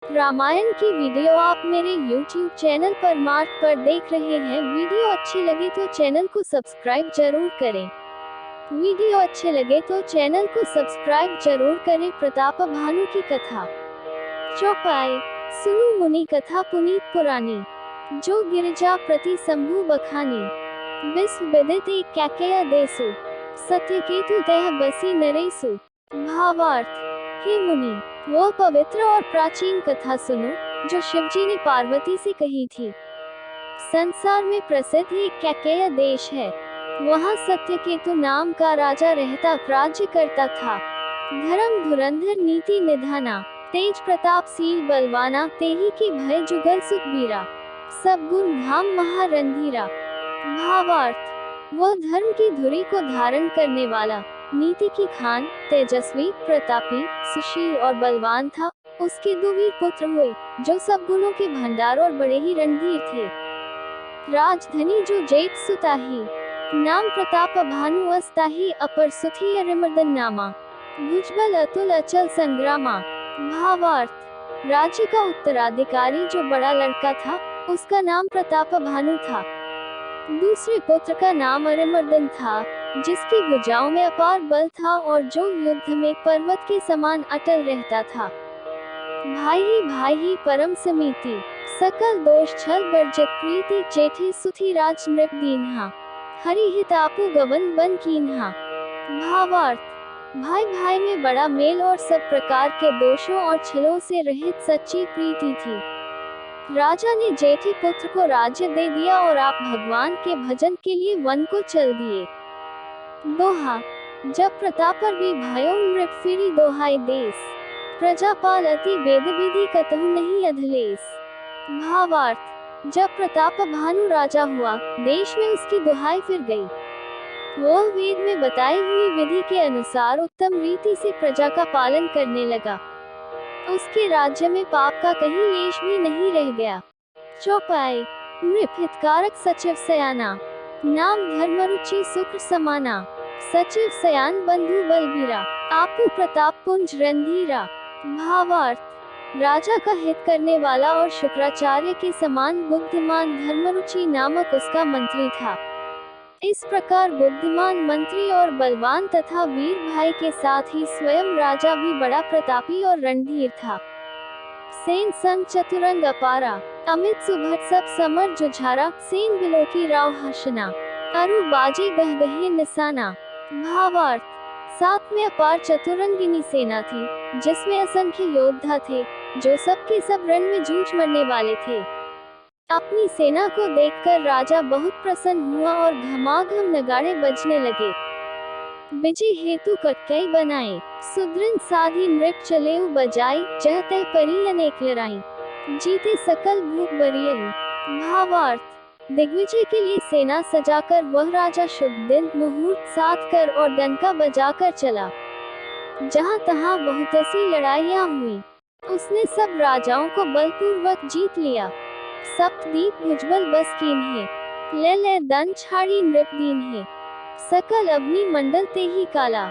रामायण की वीडियो आप मेरे YouTube चैनल पर मार्क पर देख रहे हैं। वीडियो अच्छी लगे तो चैनल को सब्सक्राइब जरूर करें। वीडियो अच्छे लगे तो चैनल को सब्सक्राइब जरूर करें। प्रताप भानु की कथा चौपाई। सुनु मुनि कथा पुनीत पुरानी, जो गिरिजा प्रति शंभु बखानी। विश्व विदित एक कैकेय देसु, सत्यकेतु तह बसी नरेसु। भावार्थ। हे मुनि, वो पवित्र और प्राचीन कथा सुनो जो शिवजी ने पार्वती से कही थी। संसार में प्रसिद्ध एक कैकेय देश है। वहाँ सत्यकेतु नाम का राजा रहता राज्य करता था। धर्म धुरंधर नीति निधाना, तेज प्रतापशील बलवाना, तेही के भय जुगल सुखबीरा। सब गुण धाम महारंधीरा। भावार्थ। वह धर्म की धुरी को धारण करने वाला, नीति की खान, तेजस्वी, प्रतापी, सुशील और बलवान था। उसके दो वीर पुत्र हुए, जो सब गुणों के भंडार और बड़े ही रणधीर थे। राजधनी जो जेठ सुताही, नाम प्रताप भानु अस्ताही, अपर सुथी अरिमर्दन नामा। भुजबल अतुल अचल संग्रामा। भावार्थ। राज्य का उत्तराधिकारी जो बड़ा लड़का था, उसका नाम प्रताप भानु था। दूसरे पुत्र का नाम अरिमर्दन था, जिसकी भुजाओं में अपार बल था और जो युद्ध में पर्वत के समान अटल रहता था। भाई ही परम समीति, सकल दोष छल वर्जित प्रीति, जेठे सुथी राज नृप दीन्हा, हरि हित आपु गवन बन कीन्हा। भावार्थ। भाई में बड़ा मेल और सब प्रकार के दोषों और छलों से रहित सच्ची प्रीति थी। राजा ने जेठे पुत्र को राज्य दे दिया और आप भगवान के भजन के लिए वन को चल दिए। दोहा। जब प्रतापर भी भयो नृप फिरी दोहाई देश, प्रजापाल अति वेद विधि कतहु नहीं अधलेस। भावार्थ। जब प्रताप भानु राजा हुआ, देश में उसकी दुहाई फिर गई। वह वेद में बताई हुई विधि के अनुसार उत्तम रीति से प्रजा का पालन करने लगा। उसके राज्य में पाप का कहीं लेश भी नहीं रह गया। चौपाई। नृप हितकारक सचिव सयाना, नाम धर्मरुचि सुख समाना। सचिव सयान बंधु बलबीरा, आपु प्रताप पुंज रणधीरा। भावार्थ। राजा का हित करने वाला और शुक्राचार्य के समान बुद्धिमान धर्मरुचि नामक उसका मंत्री था। इस प्रकार बुद्धिमान मंत्री और बलवान तथा वीर भाई के साथ ही स्वयं राजा भी बड़ा प्रतापी और रणधीर था। सेन संग चतुरंग अपारा, अमित सुभट सब समर जुझारा। सेन बिलो की राव हर्षना, अरु बाजे गहगहे निशाना। भावार्थ। साथ में अपार चतुरंगिनी सेना थी, जिसमें असंख्य योद्धा थे, जो सबके सब रण में जूझ मरने वाले थे। अपनी सेना को देखकर राजा बहुत प्रसन्न हुआ और घमाघम नगाड़े बजने लगे। विजय हेतु कटकई बनाए, सुदृढ़ साधी नृप चलेउ बजाई। जह तह परी अनेक लड़ाई, जीते सकल भूप बरियई। भावार्थ। दिग्विजय के लिए सेना सजाकर वह राजा शुभ दिन मुहूर्त साध कर और डंका बजाकर चला। जहाँ तहाँ बहुत सी लड़ाइयाँ हुई। उसने सब राजाओं को बलपूर्वक जीत लिया। सप्तदीप भुजबल बस कीन्हे, ले दन छाड़ी नृप दीन्हे। सकल अग्नि मंडल ते ही काला,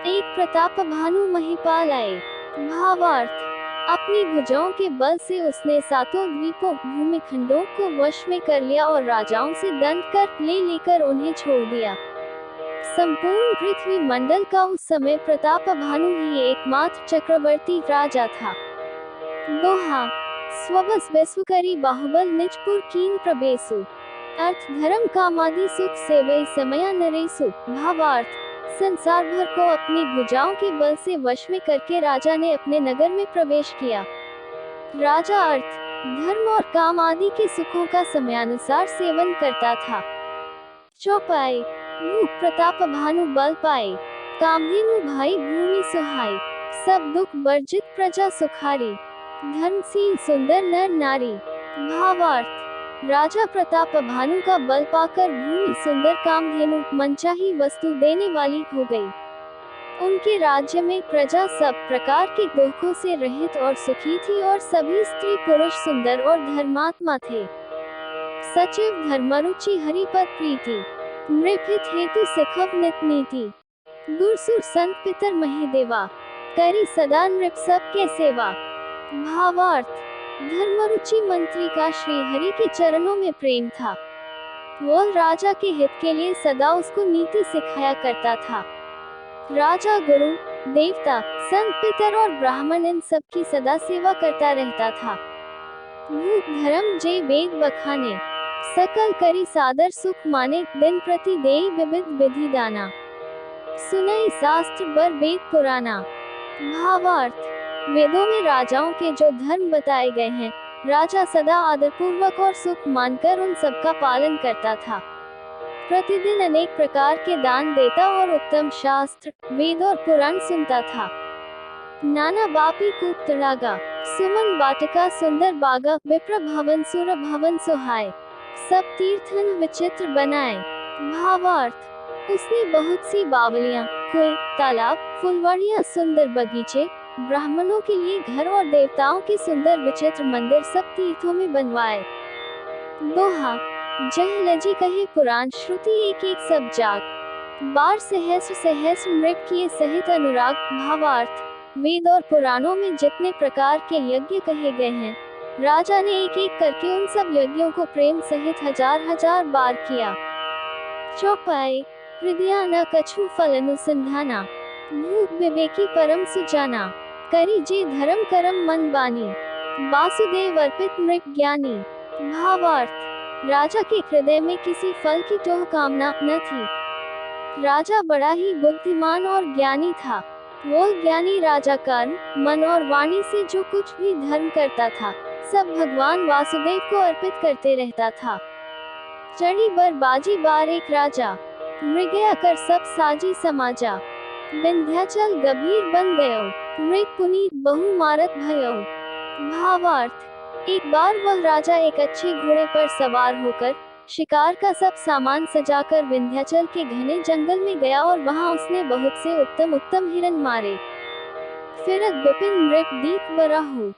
एक प्रताप भानु महिपाल आए। भावार्थ। अपनी भुजाओं के बल से उसने सातों द्वीपों भूमिखंडों को वश में कर लिया और राजाओं से दंड कर लेकर उन्हें छोड़ दिया। संपूर्ण पृथ्वी मंडल का उस समय प्रताप भानु ही एकमात्र चक्रवर्ती राजा था। दोहा। स्वबस विश्वकरी बाहुबल निजपुर कीन प्रवेशु, अर्थ धर्म कामादि सुख सेवई समया नरेसु। भावार्थ। संसार भर को अपनी भुजाओं के बल से वश में करके राजा ने अपने नगर में प्रवेश किया। राजा अर्थ, धर्म और काम आदि के सुखों का समयानुसार सेवन करता था। चौपाई। भूप प्रताप भानु बल पाए, कामधेनु भाई भूमि सुहाई। सब दुख वर्जित प्रजा सुखारी, धर्मशील सुंदर नर नारी। भावार्थ। राजा प्रताप भानु का बल पाकर भूमि सुंदर कामधेनु मनचाही वस्तु देने वाली हो गई। उनके राज्य में प्रजा सब प्रकार के दुखों से रहित और सुखी थी और सभी स्त्री पुरुष सुंदर और धर्मात्मा थे। सचिव धर्मरुचि हरिपद प्रीति, नृपहित हेतु सिखव नित नीति। दूरसुर संत पितर महिदेवा, करी सदा नृप सब के सेवा। भावार्थ, धर्मरुचि मंत्री का श्रीहरि के चरणों में प्रेम था। वह राजा के हित के लिए सदा उसको नीति सिखाया करता था। राजा गुरु, देवता, संत, पितर और ब्राह्मण इन सब की सदा सेवा करता रहता था। भूख धर्म जे वेद बखाने, सकल करी सादर सुख माने, दिन प्रति देई विविध विधि दाना, सुनई शास्त्र बर वेद पुराना। भावार्थ, वेदों में राजाओं के जो धर्म बताए गए हैं, राजा सदा आदरपूर्वक और सुख मानकर उन सबका पालन करता था। प्रतिदिन अनेक प्रकार के दान देता और उत्तम शास्त्र, वेद और पुराण सुनता था। नाना बापी कूप तड़ागा, सुमन बाटिका सुंदर बागा, विप्र भवन सुर भवन सुहाय, सब तीर्थन विचित्र बनाए। भावार्थ, उसने बहुत सी बावलियां, कुएं, तालाब, फुलवाड़ियां, सुंदर बगीचे, ब्राह्मणों के लिए घर और देवताओं के सुंदर विचित्र मंदिर सब तीर्थों में बनवाए। दोहा, जह लजी कहे पुराण श्रुति एक एक सब जाग, बार सहस्र सहस्र नृप किए सहित अनुराग। भावार्थ, वेद और पुराणों में जितने प्रकार के यज्ञ कहे गए हैं, राजा ने एक एक करके उन सब यज्ञों को प्रेम सहित हजार हजार बार किया। चौपाई, हृदया न कछु फल अनुसंधाना, भूप विवेकी परम सुजाना, करी जे धर्म करम मन बानी, वासुदेव अर्पित नृप ज्ञानी। भावार्थ, राजा के हृदय में किसी फल की तो कामना न थी। राजा बड़ा ही बुद्धिमान और ज्ञानी था। वो ज्ञानी राजा कर्म, मन और वाणी से जो कुछ भी धर्म करता था, सब भगवान वासुदेव को अर्पित करते रहता था। चढ़ी बर बाजी बार एक राजा, मृगया कर सब साजी समाजा, विंध्याचल गंभीर बन गयो, मृग पुनीत बहु मारत भयो। भावार्थ, एक बार वह राजा एक अच्छे घोड़े पर सवार होकर शिकार का सब सामान सजाकर विंध्याचल के घने जंगल में गया और वहां उसने बहुत से उत्तम उत्तम हिरण मारे। फिरत विपिन नृप दीप बराहु,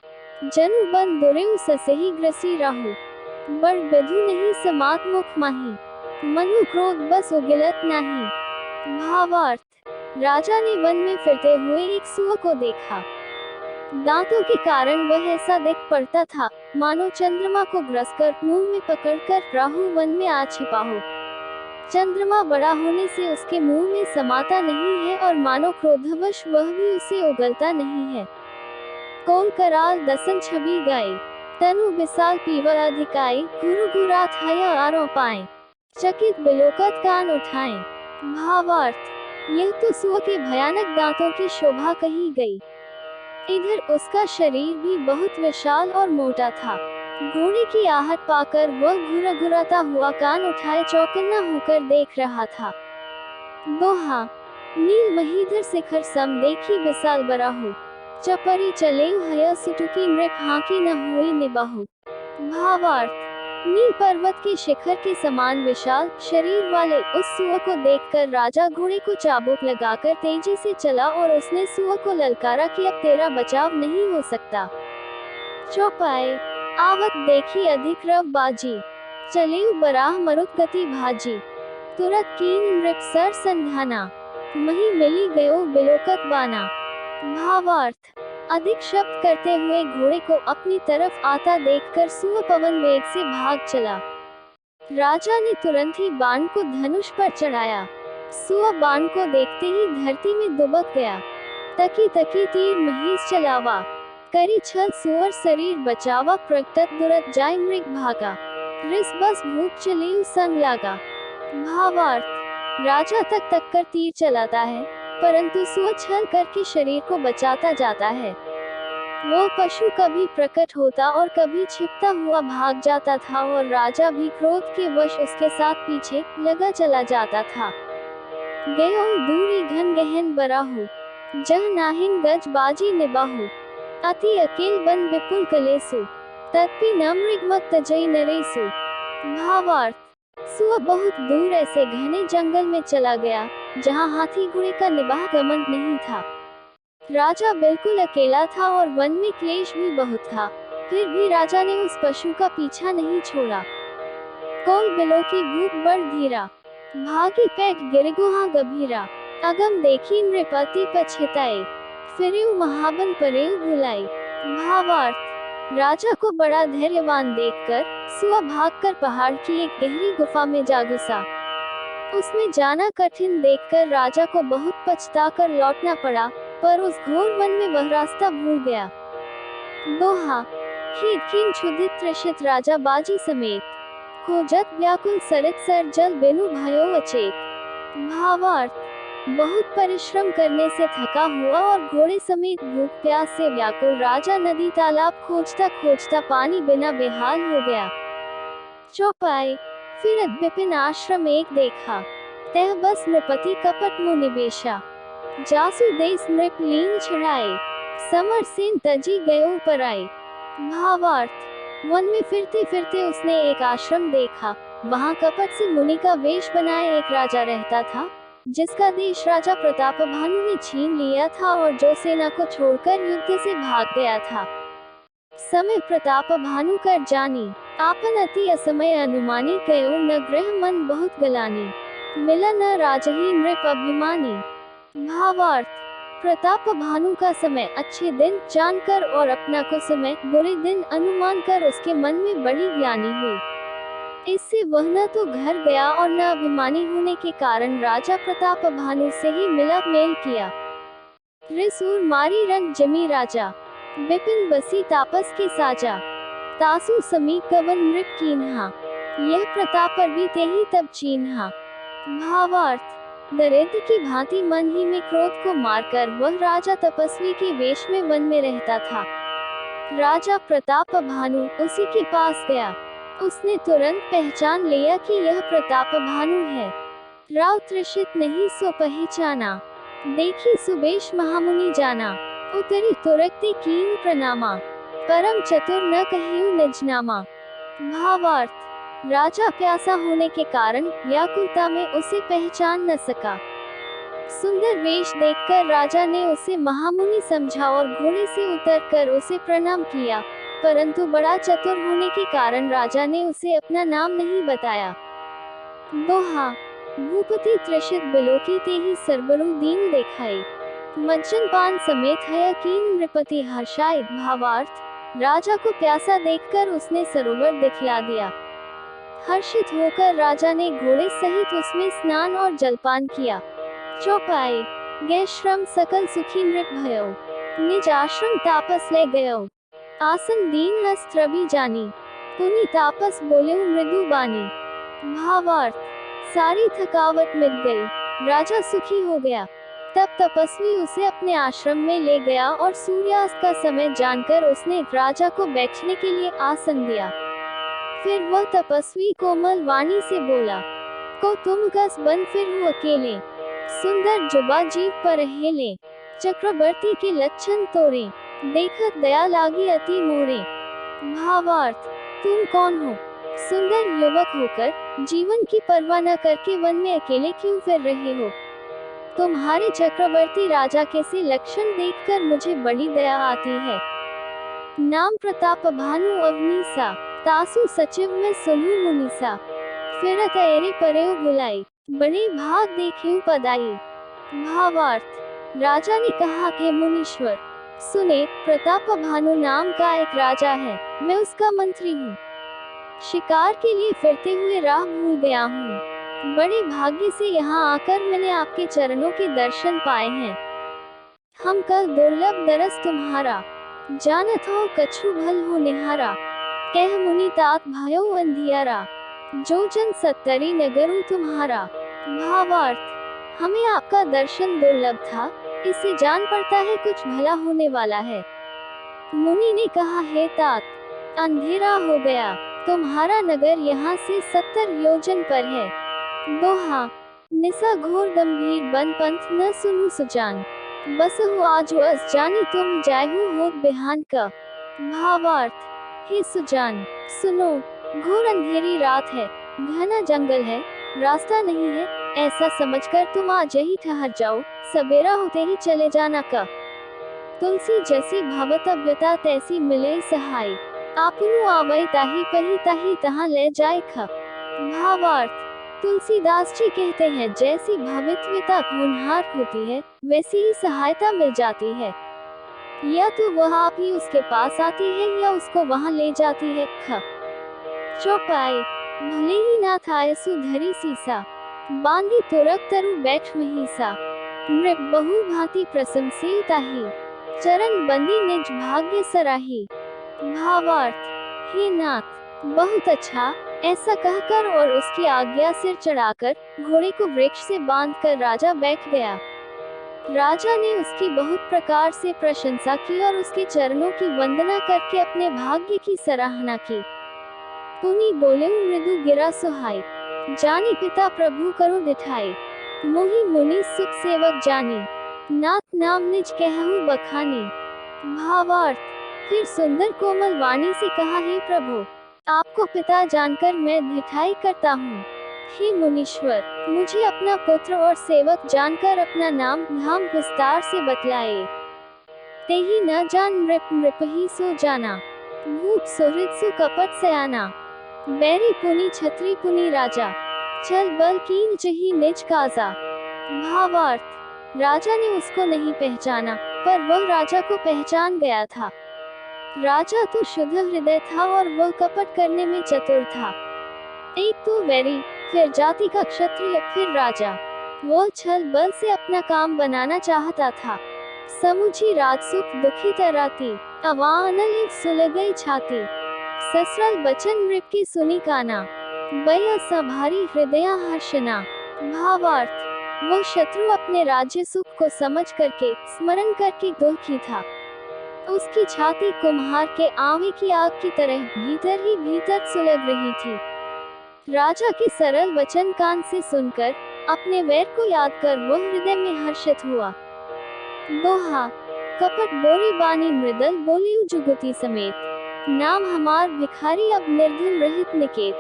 जनु बन दुरेउ ससही ग्रसी राहु, बड़ विधु नहीं समात मुख माही, मनु क्रोध बस उगिलत नाही। भावार्थ, राजा ने वन में फिरते हुए एक सुअर को देखा। दांतों के कारण वह ऐसा दिख पड़ता था मानो चंद्रमा को ग्रसकर मुंह में पकड़कर राहु वन में आ छिपा हो। चंद्रमा बड़ा होने से उसके मुंह में समाता नहीं है और मानो क्रोधवश वह भी उसे उगलता नहीं है। कौन कराल दसन छवि गाए, तनु विशाल पीवर अधिकाई, गुरु गुरात हया आरो पाए, चकित बिलोकत कान उठाए। भावार्थ, यह तो सुअर के भयानक दांतों की शोभा कही गई। इधर उसका शरीर भी बहुत विशाल और मोटा था। घोड़े की आहट पाकर वह घुरघुराता हुआ कान उठाए चौकन्ना होकर देख रहा था। दोहा, नील महीधर शिखर सम देखी विशाल बराहु, चपरी चले हया सुटुकी नृप हाकी न हुई निबाहु। भावार्थ, नील पर्वत के शिखर के समान विशाल शरीर वाले उस सुअर को देखकर राजा घोड़े को चाबुक लगाकर तेजी से चला और उसने सुअर को ललकारा कि अब तेरा बचाव नहीं हो सकता। चौपाई, आवत देखी अधिक रव बाजी, चलेउ बराह मरुत गति भाजी, तुरत कीन नृप सर संधाना, मही मिली गयो बिलोकत बाना। भावार्थ, अधिक शब्द करते हुए घोड़े को अपनी तरफ आता देखकर सुअर पवन वेग से भाग चला। राजा ने तुरंत ही बाण को धनुष पर चढ़ाया। सुअर बाण को देखते ही धरती में दुबक गया। तकी तकी तीर महीस चलावा, करी छल सुअर शरीर बचावा, प्रकटत दुरत जाय मृग भागा, रिस बस भूख चले संग लागा। भावार्थ, राजा तक तक कर तीर चलाता है, परंतु सुअर छल करके शरीर को बचाता जाता है। वो पशु कभी प्रकट होता और कभी छिपता हुआ भाग जाता था और राजा भी क्रोध के वश उसके साथ पीछे लगा चला जाता था। गयो दूरी घन गहन बराहु, जह नाहिन गज बाजी निबाहु, अति अकेल बन विपुल कलेसु, तत्पि न मृग मत तजई नरेसु। भावार्थ, सुअर बहुत दूर ऐसे घने जंगल में चला गया जहाँ हाथी घोड़े का निबाह गमन नहीं था। राजा बिल्कुल अकेला था और वन में क्लेश भी बहुत था, फिर भी राजा ने उस पशु का पीछा नहीं छोड़ा। कौल बिलो की भूख बड़ धीरा, भागी पैठ गिरगुहा गंभीरा, अगम देखी नृपति पछताए, फिरेउ महाबन परेउ भुलाई। भावार्थ, राजा को बड़ा धैर्यवान देखकर सुआ भागकर पहाड़ की एक गहरी गुफा में जा घुसा। उसमें जाना कठिन देखकर राजा को बहुत पछताकर लौटना पड़ा, पर उस घोर वन में वह रास्ता भूल गया। दोहा, हे खीन क्षुधित त्रसित राजा बाजी समेत, खोजत व्याकुल सरित सर जल बिनु भयो अचेत। भावार्थ, बहुत परिश्रम करने से थका हुआ और घोड़े समेत भूख प्यास से व्याकुल राजा नदी तालाब खोजता खोजता पानी बिना बेहाल हो गया। चौपाई, फिर विपिन आश्रम एक देखा, तह बस नृपति कपट मुनि बेशा, जासु देस नृप लीन छड़ाए, समर सेन तजी गयो पराए। भावार्थ, वन में फिरते फिरते उसने एक आश्रम देखा। वहाँ कपट से मुनि का वेश बनाए एक राजा रहता था, जिसका देश राजा प्रतापभानु ने छीन लिया था और जो सेना को छोड़कर युद्ध से भाग गया था। समय प्रतापभानु कर जानी, आपन अति असमय अनुमानी गयो न ग्रह मन बहुत गलानी, मिला न राजही नृप अभिमानी। भावार्थ, प्रतापभानु का समय अच्छे दिन जानकर और अपना को समय बुरे दिन अनुमान कर उसके मन में बड़ी ग्लानि हुई। इससे वह न तो घर गया और न अभिमानी होने के कारण राजा प्रतापभानु से ही मिलाप मेल किया। रिसूर मारी रंग जमी राजा, विपिन बसी तापस के साजा, तासु समीप गवन नृप कीन्हा, यह प्रताप भी ते ही तब चीन्हा। भावार्थ, दरिद्र की भांति मन ही में क्रोध को मारकर वह राजा तपस्वी के वेश में वन में रहता था। राजा प्रतापभानु उसी के पास गया। उसने तुरंत पहचान लिया कि यह प्रतापभानु है। राव त्रसित नहीं सो पहचाना, देखी सुबेश महामुनि जाना, उतरी तुरक्ति कीन प्रणामा, परम चतुर न कहियो निजनामा। भावार्थ, राजा प्यासा होने के कारण व्याकुलता में उसे पहचान न सका। सुंदर वेश देखकर राजा ने उसे महामुनि समझा और घोड़े से उतरकर उसे प्रणाम किया, परंतु बड़ा चतुर होने के कारण राजा ने उसे अपना नाम नहीं बताया। दोहा, भूपति त्रसित बिलोकी ते ही सरबरु दीन देखाई, मज्जन पान समेत है कीन नृपति हर्षाई। भावार्थ, राजा को प्यासा देखकर उसने सरोवर दिखला दिया। हर्षित होकर राजा ने घोड़े सहित उसमें स्नान और जलपान किया। चौपाई, गए श्रम सकल सुखी नृप भयो, निज आश्रम तापस ले गयो, आसन दीन अस्त्र भी जानी, पुनि तापस बोले मृदु बानी। भावार्थ, सारी थकावट मिट गई, राजा सुखी हो गया। तब तपस्वी उसे अपने आश्रम में ले गया और सूर्यास्त का समय जानकर उसने राजा को बैठने के लिए आसन दिया। फिर वह तपस्वी कोमल वाणी से बोला, को तुम कस बन फिर हो अकेले, सुंदर जुबा जीव पर हेले, चक्रवर्ती के लक्षण तोरे, देखत दया लागी अति मोरे। भावार्थ, तुम कौन हो? सुंदर युवक होकर जीवन की परवाह न करके वन में अकेले क्यों फिर रहे हो? तुम्हारे चक्रवर्ती राजा के से लक्षण देखकर मुझे बड़ी दया आती है। नाम प्रतापभानु अवनीसा, तासु सचिव में सुनु मुनीसा, फिरत एरे परेउ बुलाई, बड़े भाग देखियो पदाई। भावार्थ, राजा ने कहा, हे मुनीश्वर सुने, प्रतापभानु नाम का एक राजा है, मैं उसका मंत्री हूँ। शिकार के लिए फिरते हुए राह भूल गया हूँ। बड़े भाग्य से यहाँ आकर मैंने आपके चरणों के दर्शन पाए हैं। हम कल दुर्लभ दरस तुम्हारा, जानत हो कछु भल हो निहारा, कह मुनि तात भयो अंधियारा, जो जन सत्तरी नगरु तुम्हारा। भावार्थ, हमें आपका दर्शन दुर्लभ था, इससे जान पड़ता है कुछ भला होने वाला है। मुनि ने कहा, हे तात, अंधेरा हो गया, तुम्हारा नगर यहाँ से 70 योजन पर है। दोहा, निसा घोर गंभीर बन पंथ न सुनु सुजान, बसहु आज अस जानी तुम जायहु होत बिहान का। भावार्थ, हे सुजान सुनो, घोर अंधेरी रात है, घना जंगल है, रास्ता नहीं है, ऐसा समझकर तुम आज ही ठहर जाओ, सवेरा होते ही चले जाना का। तुलसी जैसी भवतव्यता तैसी मिले सहाय, आपनु आवै ताहि पही ताहि तहाँ ले जाए ख। भावार्थ, तुलसीदास जी कहते हैं, जैसी भवितव्यता होनहार होती है, वैसी ही सहायता मिल जाती है। या तो वह आप ही उसके पास आती है या उसको वहां ले जाती है। ख चौपाई, भले ही नाथ आए सुधरी सीसा, बांधी तुरक तरु बैठ महिसा, नृप बहु भांति प्रशंसिल ताही, चरण बंदी निज भाग्य सराही। भावार्थ, हे नाथ, बहुत अच्छा, ऐसा कहकर और उसकी आज्ञा सिर चढ़ाकर घोड़े को वृक्ष से बांधकर राजा बैठ गया। राजा ने उसकी बहुत प्रकार से प्रशंसा की और उसके चरणों की वंदना करके अपने भाग्य की सराहना की। पुनि बोले मृदु गिरा सुहाई, जानी पिता प्रभु करो दिठाई, मोहि मुनि सुख सेवक जानी, नाथ नाम निज कहूँ बखानी। भावार्थ, फिर सुंदर कोमल वाणी से कहा, हे प्रभु, आपको पिता जानकर मैं धिठाई करता हूँ। हे मुनीश्वर, मुझे अपना पुत्र और सेवक जानकर अपना नाम धाम विस्तार से बतलाए। तेहि न जान नृप नृपहि सो जाना, भूप सुहृद सु कपट सयाना, बैरी पुनि छत्री पुनि राजा, चल बल कीन जही निज काजा। भावार्थ, राजा ने उसको नहीं पहचाना, पर वह राजा को पहचान गया था। राजा तो शुद्ध हृदय था और वह कपट करने में चतुर था। एक तो वैरी, फिर जाति का क्षत्रिय, फिर राजा। वह छल बल से अपना काम बनाना चाहता था। समुझी रात सुख दुखी तराती, अवानल सुलगई छाती, ससुराल बचन नृप की सुनी काना, बया सभारी हृदय हर्षना। भावार्थ, वह शत्रु अपने राज्य सुख को समझ करके स्मरण करके दुखी था। उसकी छाती कुम्हार के आवे की आग की तरह भीतर ही भीतर सुलग रही थी। राजा के सरल वचन कान से सुनकर अपने वैर को याद कर वह हृदय में हर्षित हुआ। दोहा, कपट बोरी बानी मृदल बोली जुगुती समेत, नाम हमार भिखारी अब निर्धन रहित निकेत।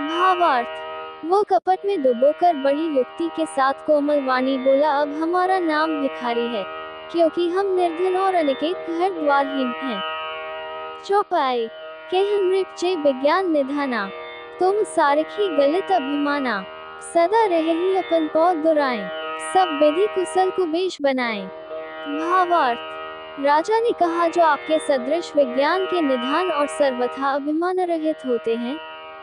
भावार्थ, वो कपट में डुबोकर बड़ी युक्ति के साथ कोमल वाणी बोला, अब हमारा नाम भिखारी है, क्योंकि हम निर्धन और अनिकेत घर द्वारहीन हैं। चौपाई, कह नृप चे विज्ञान निधाना, तुम सारखी गलित अभिमाना, सदा रहे ही अपन पौ दुराएं, सब विधि कुशल कुबेश बनाएं। भावार्थ, राजा ने कहा, जो आपके सदृश विज्ञान के निधान और सर्वथा अभिमान रहित होते हैं,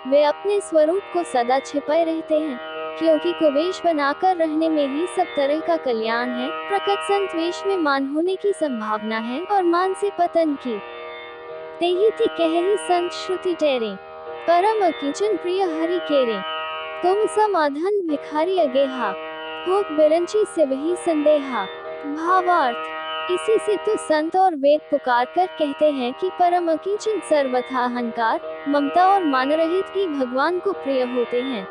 वे अपने स्वरूप को सदा छिपाए रहते हैं, क्योंकि कुबेश बनाकर रहने में ही सब तरह का कल्याण है। प्रकट संतवेश में मान होने की संभावना है और मान से पतन की। तेहि थी कहि संत श्रुति टेरे, परम अकिंचन प्रिय हरि केरे, तुम समाधन भिखारी अगेहा, होक बिरंची से वही संदेहा। भावार्थ, इसी से तो संत और वेद पुकार कर कहते हैं कि परम अकिंचन सर्वथा अहंकार, ममता और मान रहित ही भगवान को प्रिय होते हैं।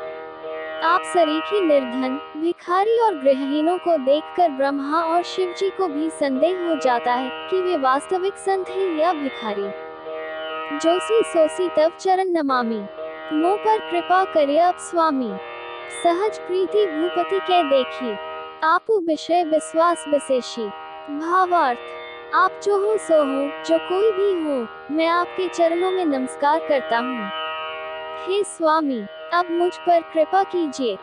आप सरीखी निर्धन, भिखारी और गृहहीनों को देखकर ब्रह्मा और शिव जी को भी संदेह हो जाता है कि वे वास्तविक संत हैं या भिखारी। जोसी सोसी तव चरण नमामि, मोह पर कृपा करिए अब स्वामी, सहज प्रीति भूपति के देखी, आपु विषय विश्वास विशेषी। भावार्थ, आप जो हो सो हो, जो कोई भी हो, मैं आपके चरणों में नमस्कार करता हूँ। हे स्वामी, अब मुझ पर कृपा कीजिए।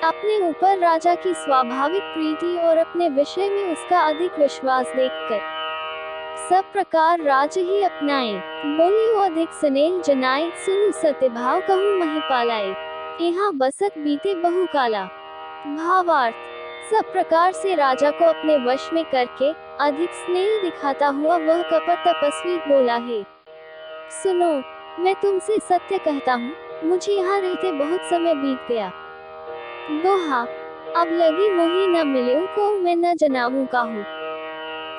अपने ऊपर राजा की स्वाभाविक प्रीति और अपने विषय में उसका अधिक विश्वास देखकर सब प्रकार राज ही अपनाए, बोलियो अधिक स्नेह जनाए, सुनु सत्य भाव कहूँ महिपालाए, यहाँ बसत बीते बहु काला। भावार्थ, सब प्रकार से राजा को अपने वश में करके अधिक स्नेह दिखाता हुआ वह कपट तपस्वी बोला, है सुनो, मैं तुमसे सत्य कहता हूँ, मुझे यहाँ रहते बहुत समय बीत गया। दोहा, अब लगी मोही न मिले को मैं न जनाऊं काहू,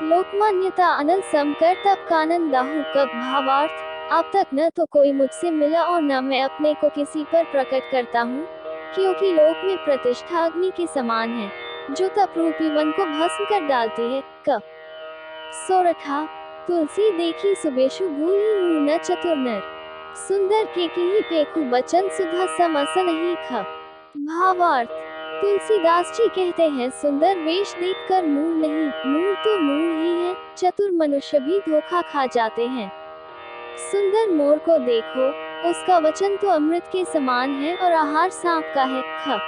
लोकमान्यता अनल समकर तब कानन दाहू कब। भावार्थ, अब तक न तो कोई मुझसे मिला और न मैं अपने को किसी पर प्रकट करता हूँ, क्योंकि लोक में प्रतिष्ठा अग्नि के समान है, जो तप रूपी वन को भस्म कर डालती है। क सोरठा, तुलसी देखी सुबेशु भूली नूर न चतुर नर, सुंदर के ही पेखु बचन सुधा समस नहीं ख। भावार्थ, तुलसीदास जी कहते हैं, सुंदर वेश देखकर मूढ़ नहीं, मूढ़ तो मूढ़ ही है, चतुर मनुष्य भी धोखा खा जाते हैं। सुंदर मोर को देखो, उसका वचन तो अमृत के समान है और आहार सांप का है। ख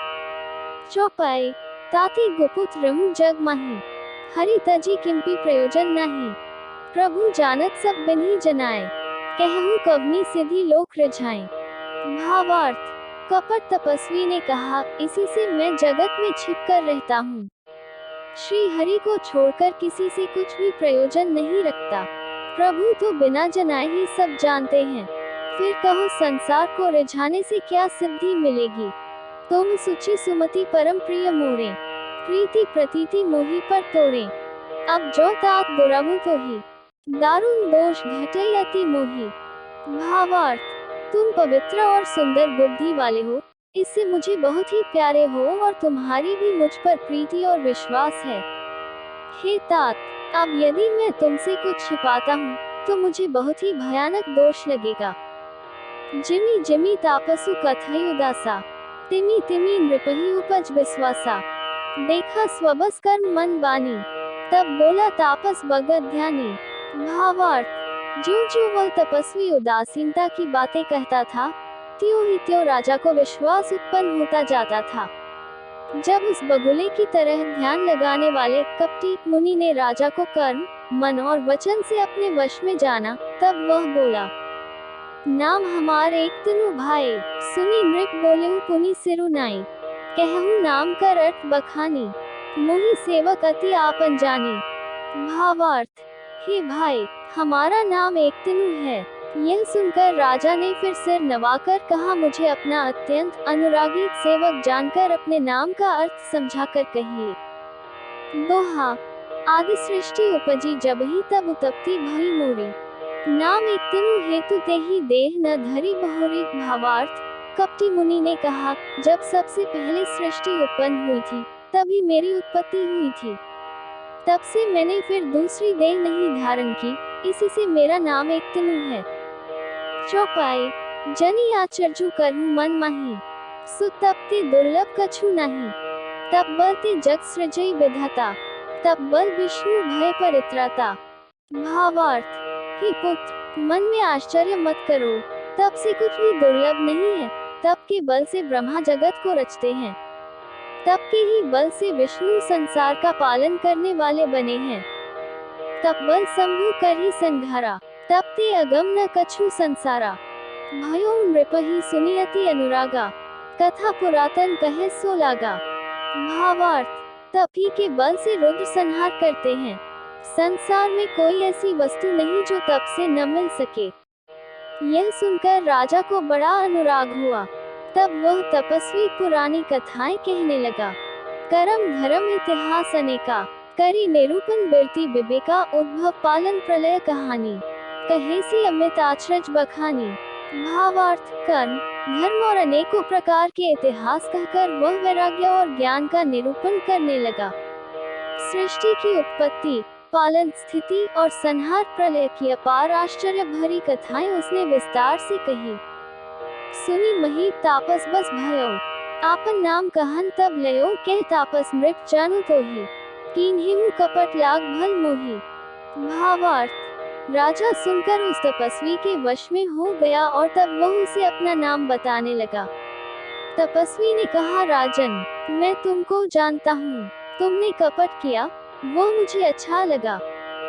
चौपाई, ताती गुपुत रहूं जग माही, हरि तजी किंपी प्रयोजन नहीं, प्रभु जानत सब बिन्ही जनाए, कहूँ कवनी सिद्धि लोक रिझाएं। भावार्थ, कपट तपस्वी ने कहा, इसी से मैं जगत में छिपकर रहता हूँ। श्री हरि को छोड़कर किसी से कुछ भी प्रयोजन नहीं रखता। प्रभु तो बिना जनाए ही सब जानते हैं। फिर कहो संसार को रिझाने से क्या सिद्धि मिलेगी। तुम सुचि सुमति परम प्रिय मोरे, प्रीति प्रतीति मोहि पर तोरे। अब जो तात दुराबु तो ही, दारुण दोष घटे अति मोहि। भावार्थ, तुम पवित्र और सुंदर बुद्धि वाले हो, इससे मुझे बहुत ही प्यारे हो और तुम्हारी भी मुझ पर प्रीति और विश्वास है। हे तात, अब यदि मैं तुमसे कुछ छिपाता हूँ तो मुझे बहुत ही भयानक दोष लगेगा। जिमी जिमी तापसु कथई उदासा, तिमी तिमी नृपहि उपज विश्वासा। देखा स्वबस कर्म मन बानी, तब बोला तापस बगत ध्यानी। भावार्थ, ज्यों ज्यों वह तपस्वी उदासीनता की बातें कहता था, त्यों ही त्यों राजा को विश्वास उत्पन्न होता जाता था। जब उस बगुले की तरह ध्यान लगाने वाले कपटी मुनि ने राजा को कर्म, मन और वचन से अपने वश में जाना, तब वह बोला, नाम हमार एक तिनु भाई, सुनी नृप बोलेऊ पुनि सिरु नाई। कहूँ नाम कर अर्थ बखानी, मोहि सेवक अति आपन जानी। भावार्थ, हे भाई, हमारा नाम एक तिनु है। यह सुनकर राजा ने फिर सिर नवाकर कहा, मुझे अपना अत्यंत अनुरागी सेवक जानकर अपने नाम का अर्थ समझाकर कहिए। दोहा, आदि सृष्टि उपजी जबहि तब उत्पत्ति भई मोरी, नाम एक तिनु हेतु तेहि देह न धरी बहुरी। भावार्थ, कपटी मुनि ने कहा, जब सबसे पहले सृष्टि उत्पन्न हुई थी तभी मेरी उत्पत्ति हुई थी। तब से मैंने फिर दूसरी देह नहीं धारण की, इसी से मेरा नाम एक तिनु है। चौपाई, जनि आचर्जु करहु मन माही, सुतपते दुर्लभ कछु नहीं। तब बलते जग सृजई विधाता, तब बल विष्णु भय परित्राता। भावार्थ, हे पुत्र, मन में आश्चर्य मत करो, तब से कुछ भी दुर्लभ नहीं है। तब के बल से ब्रह्मा जगत को रचते हैं, तब के ही बल से विष्णु संसार का पालन करने वाले बने हैं। तब बल संभु कर ही संघारा, तब ते अगम न कछु संसारा। भयो नृपहि सुनियति अनुरागा, कथा पुरातन कहे सो लागा। भावार्थ, तप ही के बल से रुद्र संहार करते हैं। संसार में कोई ऐसी वस्तु नहीं जो तप से न मिल सके। यह सुनकर राजा को बड़ा अनुराग हुआ। तब वह तपस्वी पुरानी कथाएं कहने लगा। कर्म धर्म इतिहास अनेका, करी निरूपण बिरती विवेका। उद्भव पालन प्रलय कहानी, कहेसी अमित आचरज बखानी। भावार्थ, कर्म धर्म और अनेकों प्रकार के इतिहास कहकर वह वैराग्य और ज्ञान का निरूपण करने लगा। सृष्टि की उत्पत्ति, पालन, स्थिति और संहार, प्रलय की अपार आश्चर्य भरी कथाएं उसने विस्तार से कही। सुनी मही तापस बस भयो, आपन नाम कहन तब लयो। कह तापस मृत जानु तो ही, कीन्हिमु कपट लाग भल मोही। भावार्थ, राजा सुनकर उस तपस्वी के वश में हो गया और तब वह उसे अपना नाम बताने लगा। तपस्वी ने कहा, राजन, मैं तुमको जानता हूँ, तुमने कपट किया, वो मुझे अच्छा लगा।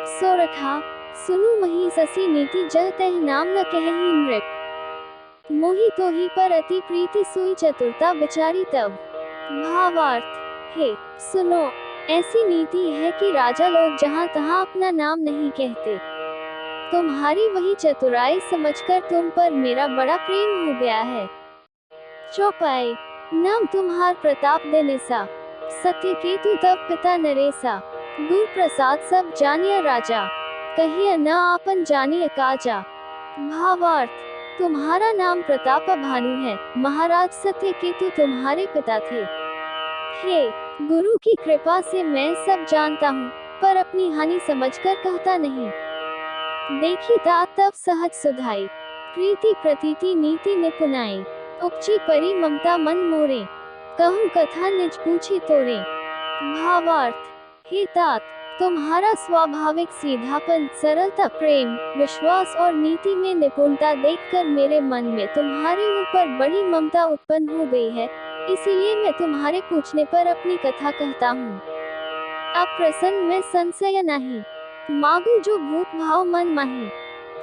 सोरठा, सुनु मही ससी नीति जह तह नाम न कह ही नृप। मोहि तो ही पर अति प्रीति सोई चतुरता विचारी तब। भावार्थ, हे सुनो, ऐसी नीति है कि राजा लोग जहाँ तहाँ अपना नाम नहीं कहते। तुम्हारी वही चतुराई समझकर तुम पर मेरा बड़ा प्रेम हो गया है। चौपाई, नाम तुम्हार प्रताप दिनेसा, सत्य केतु तब पिता नरेसा। गुरु प्रसाद सब जानिया राजा, कहिए न आपन जानिए काजा। भावार्थ, तुम्हारा नाम प्रताप भानु है, महाराज सत्य केतु तुम्हारे पिता थे। हे गुरु की कृपा से मैं सब जानता हूँ, पर अपनी हानि समझकर कहता नहीं। देखी तात तब सहज सुधाई, प्रीति प्रतीति नीति निपुनाई। उपची परी ममता मन मोरे, कहूँ कथा निज पूछे तोरे। भावार्थ, हे तात, तुम्हारा स्वाभाविक सीधापन, सरलता, प्रेम, विश्वास और नीति में निपुणता देखकर मेरे मन में तुम्हारे ऊपर बड़ी ममता उत्पन्न हो गई है, इसीलिए मैं तुम्हारे पूछने पर अपनी कथा कहता हूँ। अब प्रसन्न में संशय नहीं। मागु जो भूप भाव मन माही,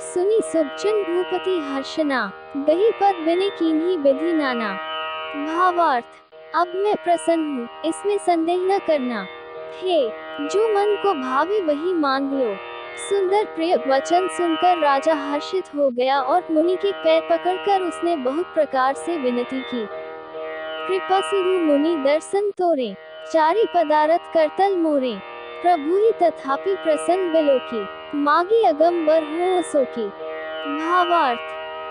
सुनी सुखजन भूपति हर्षना, गही पद बिने कीन्ही विधि नाना। भावार्थ, अब मैं प्रसन्न हूँ, इसमें संदेह न करना। हे, जो मन को भावे वही मांग लो। सुंदर प्रिय वचन सुनकर राजा हर्षित हो गया और मुनि के पैर पकड़कर उसने बहुत प्रकार से विनती की। कृपा सिंधु मुनि दर्शन तोरे, चारि पदारथ करतल मोरे, प्रभु ही तथापि प्रसन्न बिलोकी, मागी अगम बर हो सोकी। भावार्थ,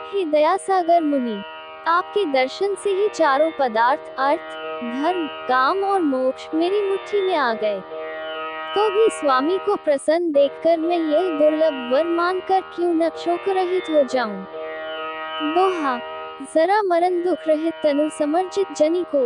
हे दया सागर मुनि, आपके दर्शन से ही चारों पदार्थ अर्थ, धर्म, काम और मोक्ष मेरी मुट्ठी में आ गए। तो भी स्वामी को प्रसन्न देखकर मैं यह दुर्लभ वर मानकर क्यों न शोक रहित हो जाऊं। दोहा, जरा मरण दुख रहित तनु समर्जित जनी को,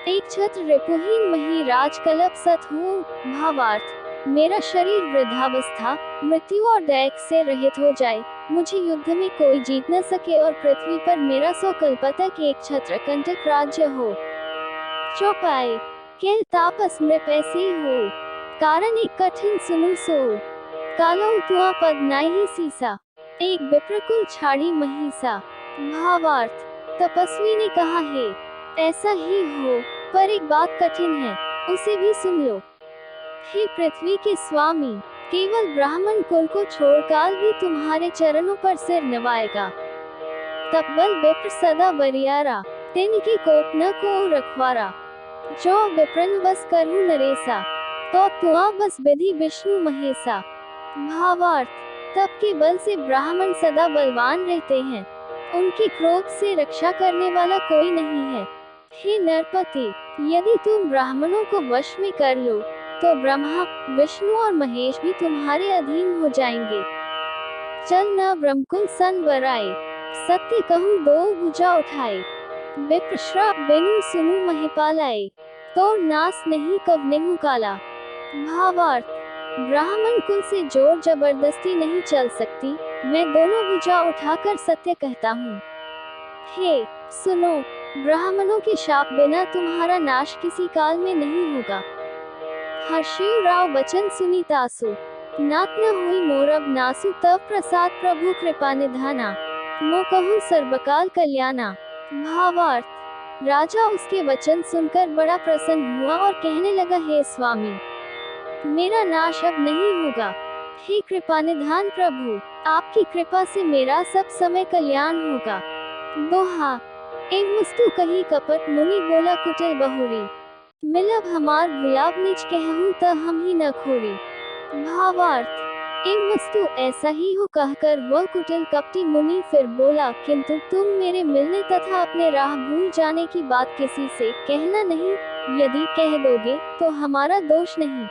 एक छत्र रिपुहीन मही राज कलप सत हो। भावार्थ, मेरा शरीर वृद्धावस्था, मृत्यु और दैक से रहित हो जाए, मुझे युद्ध में कोई जीत न सके और पृथ्वी पर मेरा सो कल्पतक एक छत्र कंटक राज्य हो। चौपाई, कह तापस मृप ऐसे हो, कारण एक कठिन सुनु सो, कालो तुआ पद नाही सीसा, एक विप्रकुल छाड़ी महिसा। भावार्थ, तपस्वी ने कहा है, ऐसा ही हो, पर एक बात कठिन है, उसे भी सुन लो। हे पृथ्वी के स्वामी, केवल ब्राह्मण कुल को छोड़ काल भी तुम्हारे चरणों पर सिर नवाएगा। तपबल विप्र सदा बरियारा, तिनके कोप न को रखवारा, जो विप्रन बस करहु नरेसा, तो तुआ बस विधि विष्णु महेसा। भावार्थ, तप के बल से ब्राह्मण सदा बलवान रहते हैं, उनके क्रोध से रक्षा करने वाला कोई नहीं है। हे नरपति, यदि तुम ब्राह्मणों को वश में कर लो, तो ब्रह्मा, विष्णु और महेश भी तुम्हारे अधीन हो जाएंगे। चल न ब्रह्मकुल सन बराए, सत्य कहूँ दो भुजा उठाए, विप्र श्राप बिनु सुनु महिपालाए, तो नास नहीं कवनेहु काला। भावार्थ, ब्राह्मण कुल से जोर जबरदस्ती नहीं चल सकती, मैं दोनों भुजा उठाकर सत्य कहता हूँ। हे, सुनो, ब्राह्मणों के शाप बिना तुम्हारा नाश किसी काल में नहीं होगा। हर्षियो राव बचन सुनी तासु, नात न हुई मोरब नासु, तब प्रसाद प्रभु कृपा निधाना, मो कहूँ सर्वकाल कल्याणा। भावार्थ, राजा उसके वचन सुनकर बड़ा प्रसन्न हुआ और कहने लगा, हे स्वामी, मेरा नाश अब नहीं होगा। हे कृपा निधान प्रभु, आपकी कृपा से मेरा सब समय कल्याण होगा। दोहा, एक वस्तु कही कपट मुनि बोला कुटिल बहुरी, मिलब हमार गुलाब निज कहूँ त हम ही न खोरी। भावार्थ, एक वस्तु ऐसा ही हो कहकर वह कुटिल कपटी मुनि फिर बोला, किंतु तुम मेरे मिलने तथा अपने राह भूल जाने की बात किसी से कहना नहीं, यदि कह दोगे तो हमारा दोष नहीं।